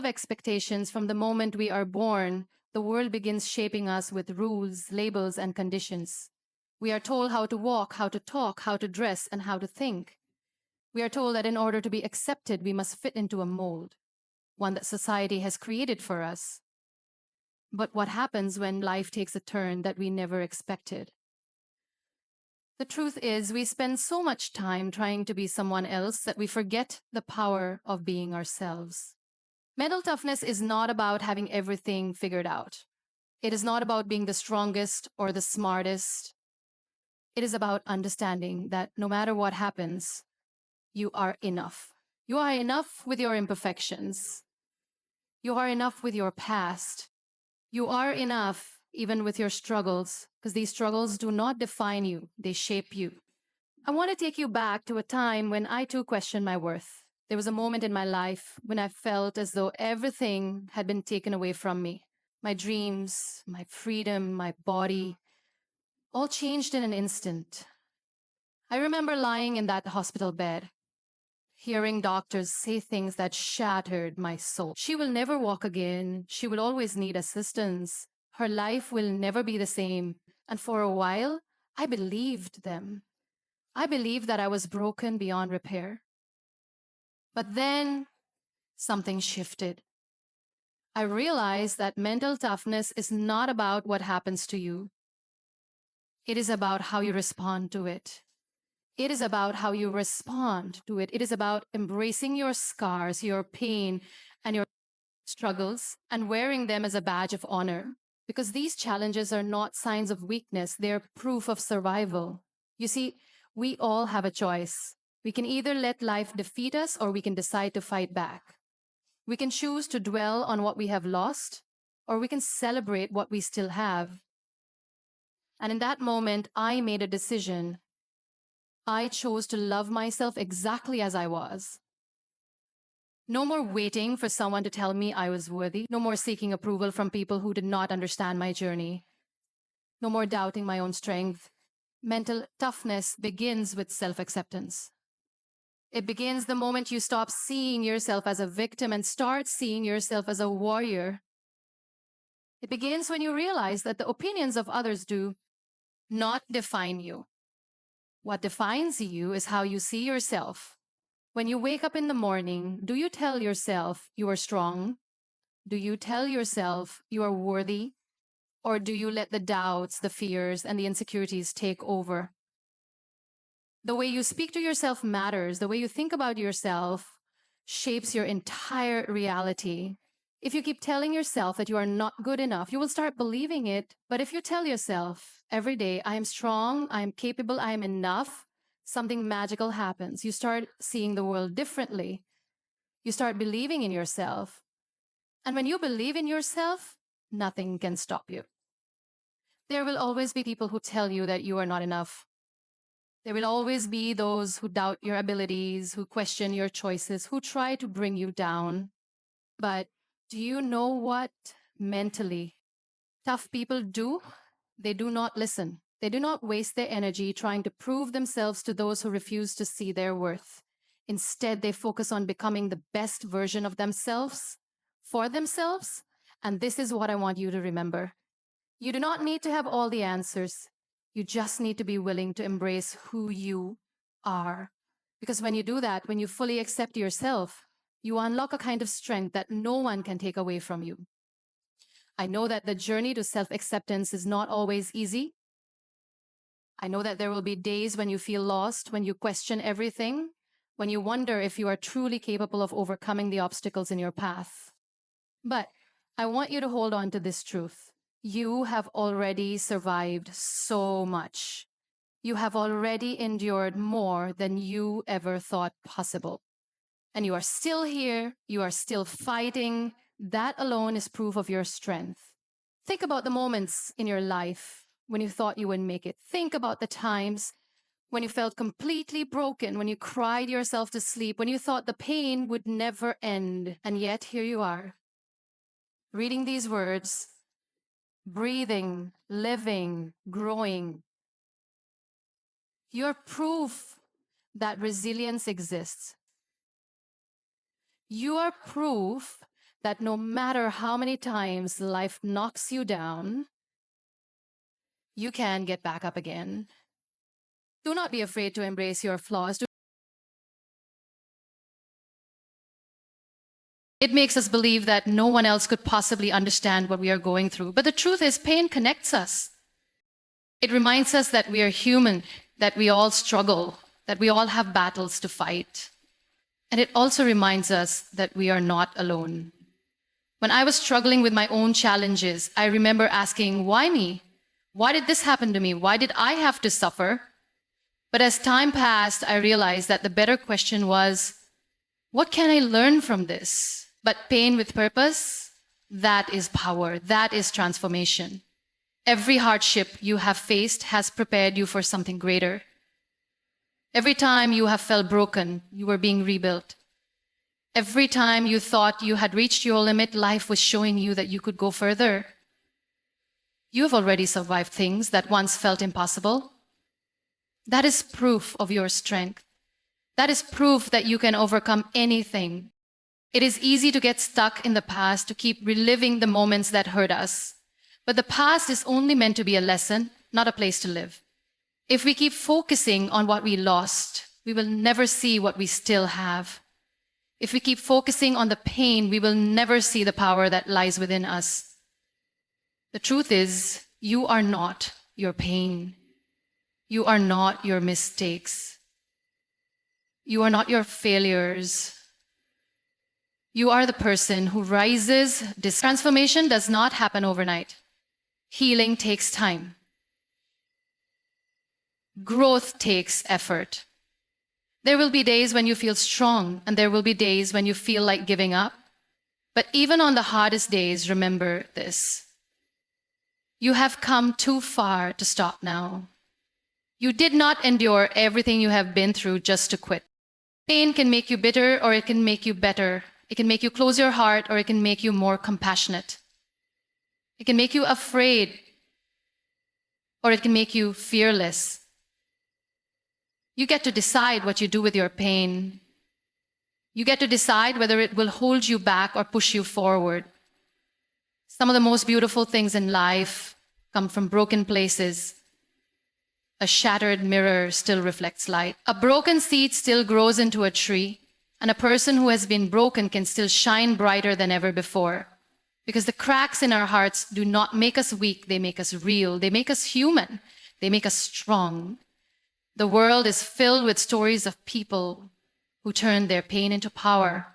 of expectations from the moment we are born. The world begins shaping us with rules, labels, and conditions. We are told how to walk, how to talk, how to dress, and how to think. We are told that in order to be accepted, we must fit into a mold, one that society has created for us. But what happens when life takes a turn that we never expected? The truth is, we spend so much time trying to be someone else that we forget the power of being ourselves. Mental toughness is not about having everything figured out. It is not about being the strongest or the smartest. It is about understanding that no matter what happens, you are enough. You are enough with your imperfections. You are enough with your past. You are enough even with your struggles, because these struggles do not define you, they shape you. I want to take you back to a time when I too questioned my worth. There was a moment in my life when I felt as though everything had been taken away from me. My dreams, my freedom, my body, all changed in an instant. I remember lying in that hospital bed, hearing doctors say things that shattered my soul. She will never walk again. She will always need assistance. Her life will never be the same. And for a while, I believed them. I believed that I was broken beyond repair. But then something shifted. I realized that mental toughness is not about what happens to you. It is about how you respond to it. It is about how you respond to it. It is about embracing your scars, your pain, and your struggles and wearing them as a badge of honor. Because these challenges are not signs of weakness, they're proof of survival. You see, we all have a choice. We can either let life defeat us or we can decide to fight back. We can choose to dwell on what we have lost, or we can celebrate what we still have. And in that moment, I made a decision. I chose to love myself exactly as I was. No more waiting for someone to tell me I was worthy. No more seeking approval from people who did not understand my journey. No more doubting my own strength. Mental toughness begins with self-acceptance. It begins the moment you stop seeing yourself as a victim and start seeing yourself as a warrior. It begins when you realize that the opinions of others do not define you. What defines you is how you see yourself. When you wake up in the morning, do you tell yourself you are strong? Do you tell yourself you are worthy? Or do you let the doubts, the fears, and the insecurities take over? The way you speak to yourself matters. The way you think about yourself shapes your entire reality. If you keep telling yourself that you are not good enough, you will start believing it. But if you tell yourself every day, I am strong, I am capable, I am enough, something magical happens. You start seeing the world differently. You start believing in yourself. And when you believe in yourself, nothing can stop you. There will always be people who tell you that you are not enough. There will always be those who doubt your abilities, who question your choices, who try to bring you down. But do you know what mentally tough people do? They do not listen. They do not waste their energy trying to prove themselves to those who refuse to see their worth. Instead, they focus on becoming the best version of themselves for themselves. And this is what I want you to remember. You do not need to have all the answers. You just need to be willing to embrace who you are. Because when you do that, when you fully accept yourself, you unlock a kind of strength that no one can take away from you. I know that the journey to self-acceptance is not always easy. I know that there will be days when you feel lost, when you question everything, when you wonder if you are truly capable of overcoming the obstacles in your path. But I want you to hold on to this truth. You have already survived so much. You have already endured more than you ever thought possible. And you are still here. You are still fighting. That alone is proof of your strength. Think about the moments in your life when you thought you wouldn't make it. Think about the times when you felt completely broken, when you cried yourself to sleep, when you thought the pain would never end. And yet here you are, reading these words, breathing, living, growing. You're proof that resilience exists. You are proof that no matter how many times life knocks you down, you can get back up again. Do not be afraid to embrace your flaws. It makes us believe that no one else could possibly understand what we are going through. But the truth is, pain connects us. It reminds us that we are human, that we all struggle, that we all have battles to fight. And it also reminds us that we are not alone. When I was struggling with my own challenges, I remember asking, why me? Why did this happen to me? Why did I have to suffer? But as time passed, I realized that the better question was, what can I learn from this? But pain with purpose, that is power, that is transformation. Every hardship you have faced has prepared you for something greater. Every time you have felt broken, you were being rebuilt. Every time you thought you had reached your limit, life was showing you that you could go further. You have already survived things that once felt impossible. That is proof of your strength. That is proof that you can overcome anything. It is easy to get stuck in the past, to keep reliving the moments that hurt us. But the past is only meant to be a lesson, not a place to live. If we keep focusing on what we lost, we will never see what we still have. If we keep focusing on the pain, we will never see the power that lies within us. The truth is, you are not your pain. You are not your mistakes. You are not your failures. You are the person who rises. This transformation does not happen overnight. Healing takes time. Growth takes effort. There will be days when you feel strong, and there will be days when you feel like giving up. But even on the hardest days, remember this. You have come too far to stop now. You did not endure everything you have been through just to quit. Pain can make you bitter, or it can make you better. It can make you close your heart, or it can make you more compassionate. It can make you afraid, or it can make you fearless. You get to decide what you do with your pain. You get to decide whether it will hold you back or push you forward. Some of the most beautiful things in life come from broken places. A shattered mirror still reflects light. A broken seed still grows into a tree, and a person who has been broken can still shine brighter than ever before. Because the cracks in our hearts do not make us weak, they make us real, they make us human, they make us strong. The world is filled with stories of people who turned their pain into power.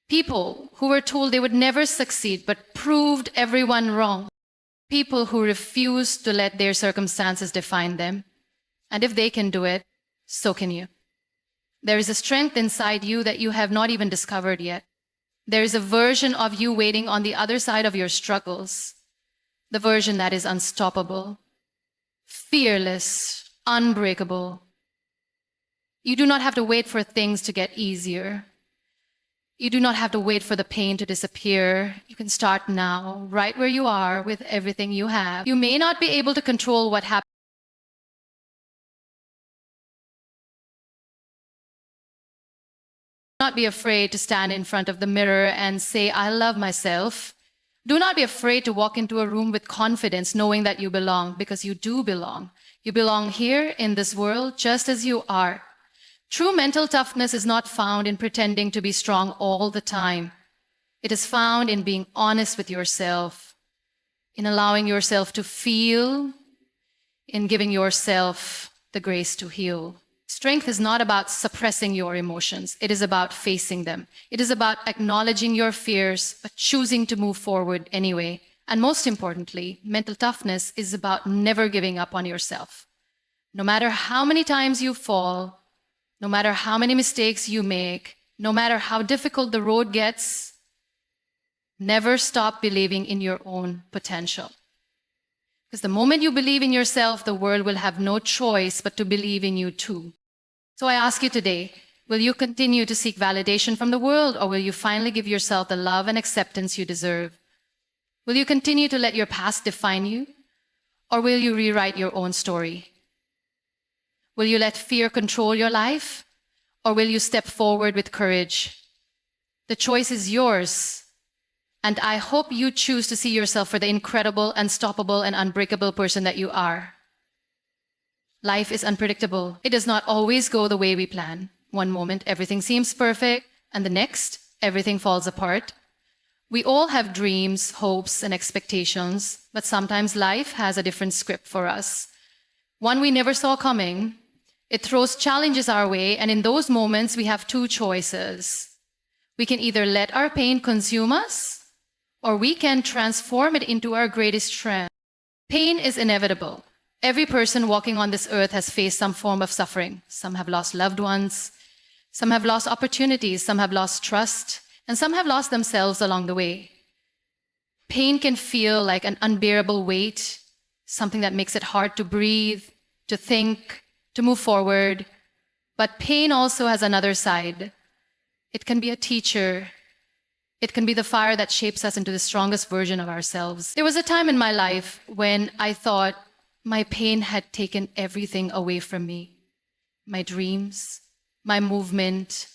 People who were told they would never succeed but proved everyone wrong. People who refused to let their circumstances define them. And if they can do it, so can you. There is a strength inside you that you have not even discovered yet. There is a version of you waiting on the other side of your struggles. The version that is unstoppable, fearless, unbreakable. You do not have to wait for things to get easier. You do not have to wait for the pain to disappear. You can start now, right where you are, with everything you have. You may not be able to control what happens. Do not be afraid to stand in front of the mirror and say, I love myself. Do not be afraid to walk into a room with confidence, knowing that you belong, because you do belong. You belong here in this world just as you are. True mental toughness is not found in pretending to be strong all the time. It is found in being honest with yourself, in allowing yourself to feel, in giving yourself the grace to heal. Strength is not about suppressing your emotions. It is about facing them. It is about acknowledging your fears, but choosing to move forward anyway. And most importantly, mental toughness is about never giving up on yourself. No matter how many times you fall, no matter how many mistakes you make, no matter how difficult the road gets, never stop believing in your own potential. Because the moment you believe in yourself, the world will have no choice but to believe in you too. So I ask you today, will you continue to seek validation from the world, or will you finally give yourself the love and acceptance you deserve? Will you continue to let your past define you, or will you rewrite your own story? Will you let fear control your life, or will you step forward with courage? The choice is yours. And I hope you choose to see yourself for the incredible, unstoppable, and unbreakable person that you are. Life is unpredictable. It does not always go the way we plan. One moment, everything seems perfect, and the next, everything falls apart. We all have dreams, hopes, and expectations, but sometimes life has a different script for us. One we never saw coming. It throws challenges our way, and in those moments, we have two choices. We can either let our pain consume us, or we can transform it into our greatest strength. Pain is inevitable. Every person walking on this earth has faced some form of suffering. Some have lost loved ones, some have lost opportunities, some have lost trust, and some have lost themselves along the way. Pain can feel like an unbearable weight, something that makes it hard to breathe, to think, to move forward. But pain also has another side. It can be a teacher. It can be the fire that shapes us into the strongest version of ourselves. There was a time in my life when I thought my pain had taken everything away from me. My dreams, my movement,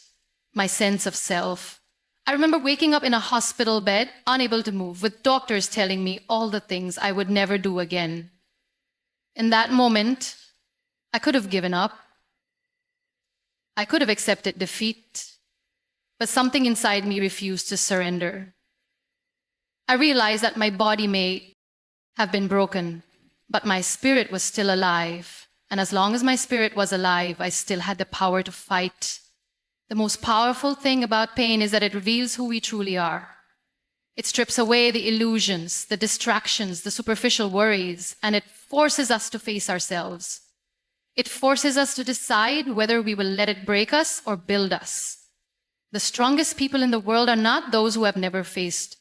my sense of self. I remember waking up in a hospital bed, unable to move, with doctors telling me all the things I would never do again. In that moment, I could have given up. I could have accepted defeat, but something inside me refused to surrender. I realized that my body may have been broken, but my spirit was still alive. And as long as my spirit was alive, I still had the power to fight. The most powerful thing about pain is that it reveals who we truly are. It strips away the illusions, the distractions, the superficial worries, and it forces us to face ourselves. It forces us to decide whether we will let it break us or build us. The strongest people in the world are not those who have never faced.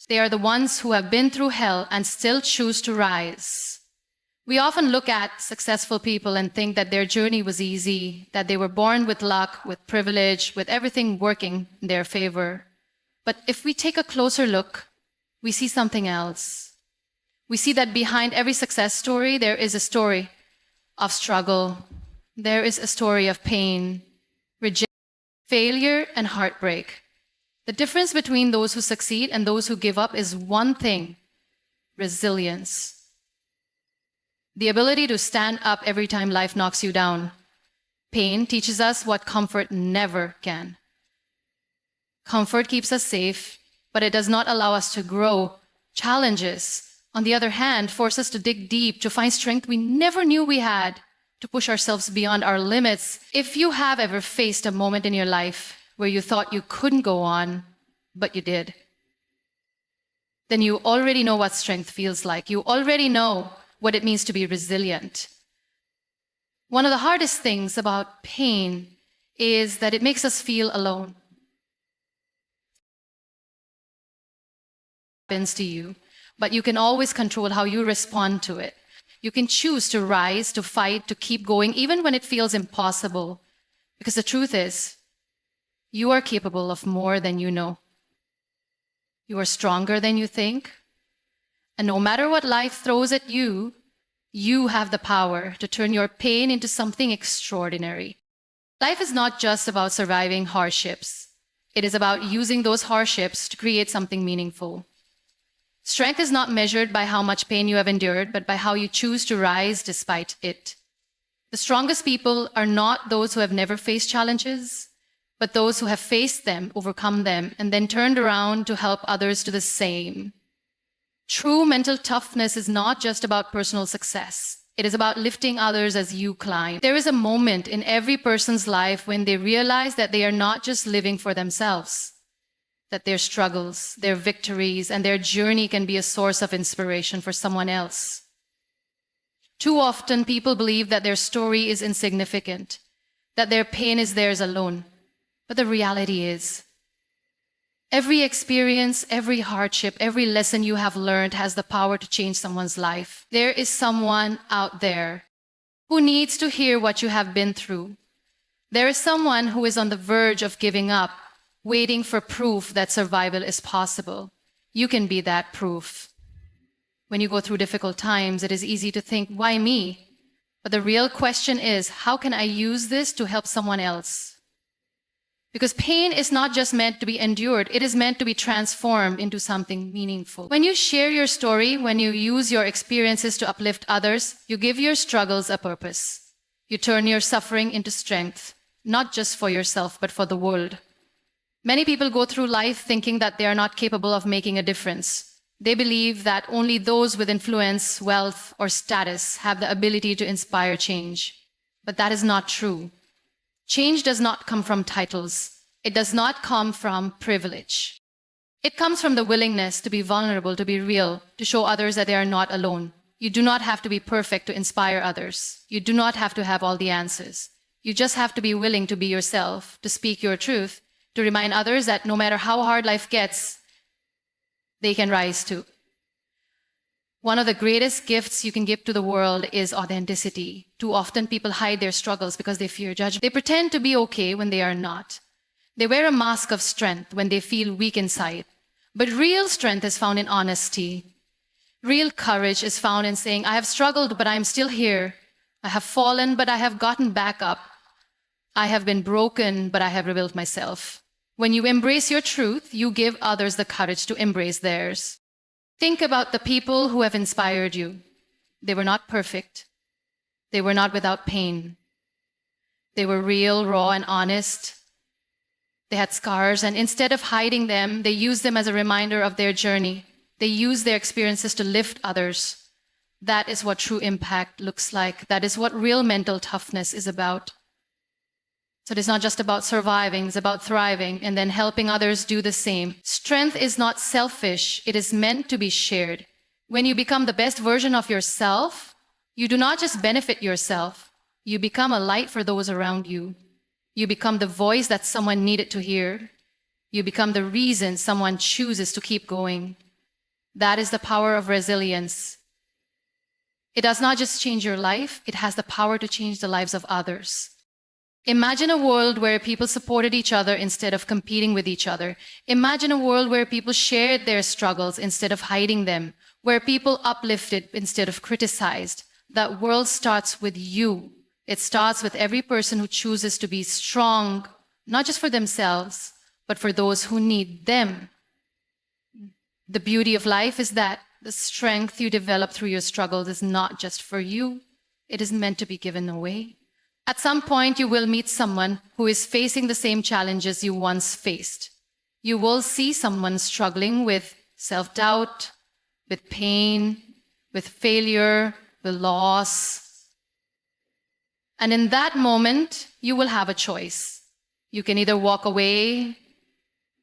They are the ones who have been through hell and still choose to rise. We often look at successful people and think that their journey was easy, that they were born with luck, with privilege, with everything working in their favor. But if we take a closer look, we see something else. We see that behind every success story, there is a story of struggle. There is a story of pain, rejection, failure, and heartbreak. The difference between those who succeed and those who give up is one thing: resilience. The ability to stand up every time life knocks you down. Pain teaches us what comfort never can. Comfort keeps us safe, but it does not allow us to grow. Challenges, on the other hand, force us to dig deep, to find strength we never knew we had, to push ourselves beyond our limits. If you have ever faced a moment in your life where you thought you couldn't go on, but you did, then you already know what strength feels like. You already know what it means to be resilient. One of the hardest things about pain is that it makes us feel alone. It happens to you, but you can always control how you respond to it. You can choose to rise, to fight, to keep going, even when it feels impossible. Because the truth is, you are capable of more than you know. You are stronger than you think. And no matter what life throws at you, you have the power to turn your pain into something extraordinary. Life is not just about surviving hardships. It is about using those hardships to create something meaningful. Strength is not measured by how much pain you have endured, but by how you choose to rise despite it. The strongest people are not those who have never faced challenges, but those who have faced them, overcome them, and then turned around to help others do the same. True mental toughness is not just about personal success. It is about lifting others as you climb. There is a moment in every person's life when they realize that they are not just living for themselves, that their struggles, their victories, and their journey can be a source of inspiration for someone else. Too often, people believe that their story is insignificant, that their pain is theirs alone. But the reality is, every experience, every hardship, every lesson you have learned has the power to change someone's life. There is someone out there who needs to hear what you have been through. There is someone who is on the verge of giving up, waiting for proof that survival is possible. You can be that proof. When you go through difficult times, it is easy to think, why me? But the real question is, how can I use this to help someone else? Because pain is not just meant to be endured, it is meant to be transformed into something meaningful. When you share your story, when you use your experiences to uplift others, you give your struggles a purpose. You turn your suffering into strength, not just for yourself, but for the world. Many people go through life thinking that they are not capable of making a difference. They believe that only those with influence, wealth, or status have the ability to inspire change. But that is not true. Change does not come from titles. It does not come from privilege. It comes from the willingness to be vulnerable, to be real, to show others that they are not alone. You do not have to be perfect to inspire others. You do not have to have all the answers. You just have to be willing to be yourself, to speak your truth, to remind others that no matter how hard life gets, they can rise too. One of the greatest gifts you can give to the world is authenticity. Too often people hide their struggles because they fear judgment. They pretend to be okay when they are not. They wear a mask of strength when they feel weak inside. But real strength is found in honesty. Real courage is found in saying, I have struggled, but I am still here. I have fallen, but I have gotten back up. I have been broken, but I have rebuilt myself. When you embrace your truth, you give others the courage to embrace theirs. Think about the people who have inspired you. They were not perfect. They were not without pain. They were real, raw, and honest. They had scars, and instead of hiding them, they used them as a reminder of their journey. They used their experiences to lift others. That is what true impact looks like. That is what real mental toughness is about. So it is not just about surviving, it's about thriving and then helping others do the same. Strength is not selfish, it is meant to be shared. When you become the best version of yourself, you do not just benefit yourself, you become a light for those around you. You become the voice that someone needed to hear. You become the reason someone chooses to keep going. That is the power of resilience. It does not just change your life, it has the power to change the lives of others. Imagine a world where people supported each other instead of competing with each other. Imagine a world where people shared their struggles instead of hiding them, where people uplifted instead of criticized. That world starts with you. It starts with every person who chooses to be strong, not just for themselves, but for those who need them. The beauty of life is that the strength you develop through your struggles is not just for you. It is meant to be given away. At some point, you will meet someone who is facing the same challenges you once faced. You will see someone struggling with self-doubt, with pain, with failure, with loss. And in that moment, you will have a choice. You can either walk away,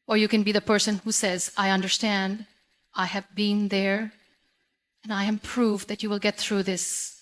or you can be the person who says, I understand, I have been there, and I am proof that you will get through this.